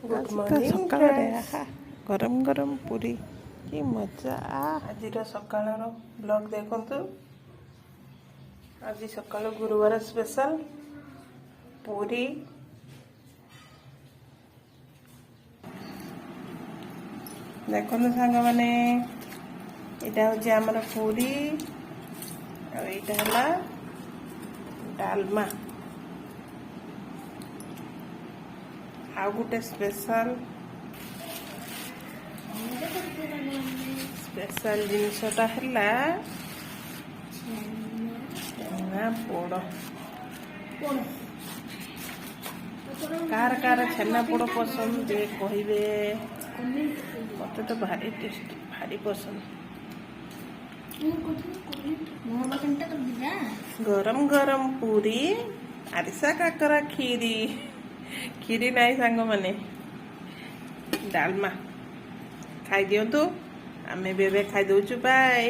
Good morning सकाळ गरम गरम पूरी कि मजा आज सकाळ ब्लॉग देखु आज सकाळ गुरुवार स्पेशल पूरी देखु सांग मैंने यहाँ हूँ आमर पूरी आईटा है डालमा आ गोटे स्पेशल जिनसटा है पोड़ कार कार छेना पोड़ पसंद जे कहे मत तो भारी टेस्टी भारी पसंद गरम गरम पूरी आरिसा काकरा खीरी खीरी नहीं सांग माने डालमा खाई दिंतु आमे बेबे खाई दौचु बाय।